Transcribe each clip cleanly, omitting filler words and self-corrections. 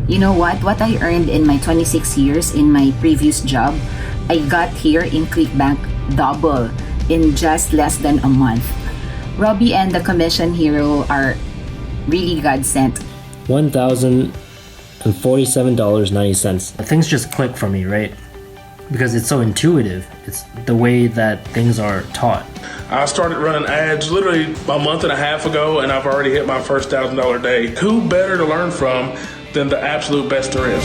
You know what? What I earned in my 26 years in my previous job, I got here in ClickBank double in just less than a month. Robbie and the Commission Hero are really godsent. $1,047.90. Things just click for me, right? Because it's so intuitive. It's the way that things are taught. I started running ads literally a month and a half ago, and I've already hit my first $1,000 day. Who better to learn from than the absolute best there is?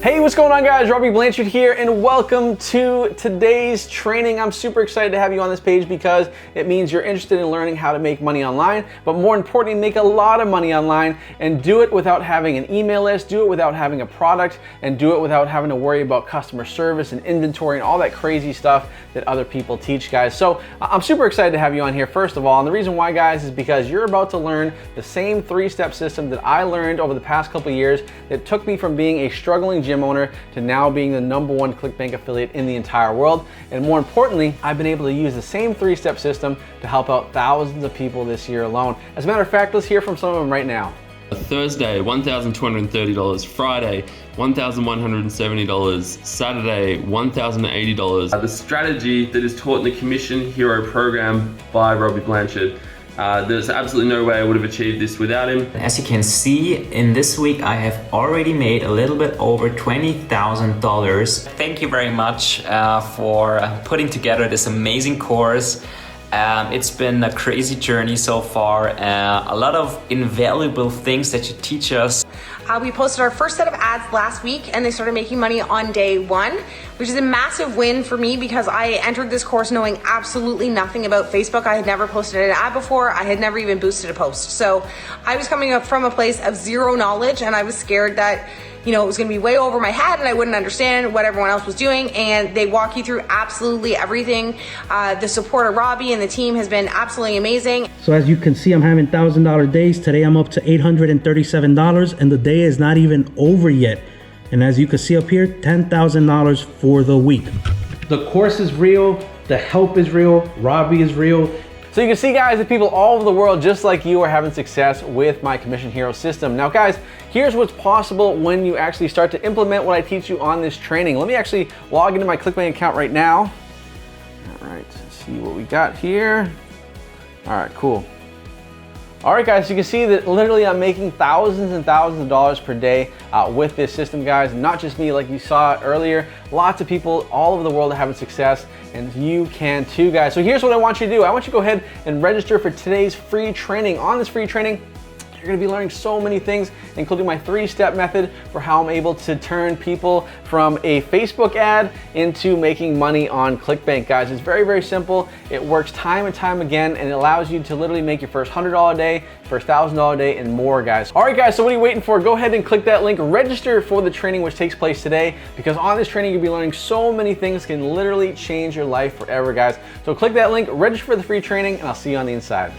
Hey, what's going on, guys? Robbie Blanchard here, and welcome to today's training. I'm super excited to have you on this page because it means you're interested in learning how to make money online, but more importantly, make a lot of money online and do it without having an email list, do it without having a product, and do it without having to worry about customer service and inventory and all that crazy stuff that other people teach, guys. So I'm super excited to have you on here, first of all, and the reason why, guys, is because you're about to learn the same three-step system that I learned over the past couple of years that took me from being a struggling gym owner to now being the #1 ClickBank affiliate in the entire world. And more importantly, I've been able to use the same three-step system to help out thousands of people this year alone. As a matter of fact, let's hear from some of them right now. Thursday, $1,230. Friday, $1,170. Saturday, $1,080. The strategy that is taught in the Commission Hero program by Robbie Blanchard. There's absolutely no way I would have achieved this without him. As you can see, in this week I have already made a little bit over $20,000. Thank you very much for putting together this amazing course. It's been a crazy journey so far, a lot of invaluable things that you teach us. We posted our first set of ads last week and they started making money on day one, which is a massive win for me because I entered this course knowing absolutely nothing about Facebook. I had never posted an ad before. I had never even boosted a post. So I was coming up from a place of zero knowledge and I was scared that it was gonna be way over my head and I wouldn't understand what everyone else was doing, and they walk you through absolutely everything. The support of Robbie and the team has been absolutely amazing. So as you can see, I'm having $1,000 days. Today I'm up to $837 and the day is not even over yet. And as you can see up here, $10,000 for the week. The course is real, the help is real, Robbie is real. So you can see, guys, that people all over the world just like you are having success with my Commission Hero system. Now, guys, here's what's possible when you actually start to implement what I teach you on this training. Let me actually log into my ClickBank account right now. All right, let's see what we got here. All right, cool. All right, guys, you can see that literally I'm making thousands and thousands of dollars per day with this system, guys. Not just me, like you saw earlier. Lots of people all over the world are having success, and you can too, guys. So here's what I want you to do. I want you to go ahead and register for today's free training. On this free training, you're gonna be learning so many things, including my three-step method for how I'm able to turn people from a Facebook ad into making money on ClickBank, guys. It's very, very simple. It works time and time again, and it allows you to literally make your first $100 day, first $1,000 day, and more, guys. All right, guys, so what are you waiting for? Go ahead and click that link, register for the training which takes place today, because on this training, you'll be learning so many things that can literally change your life forever, guys. So click that link, register for the free training, and I'll see you on the inside.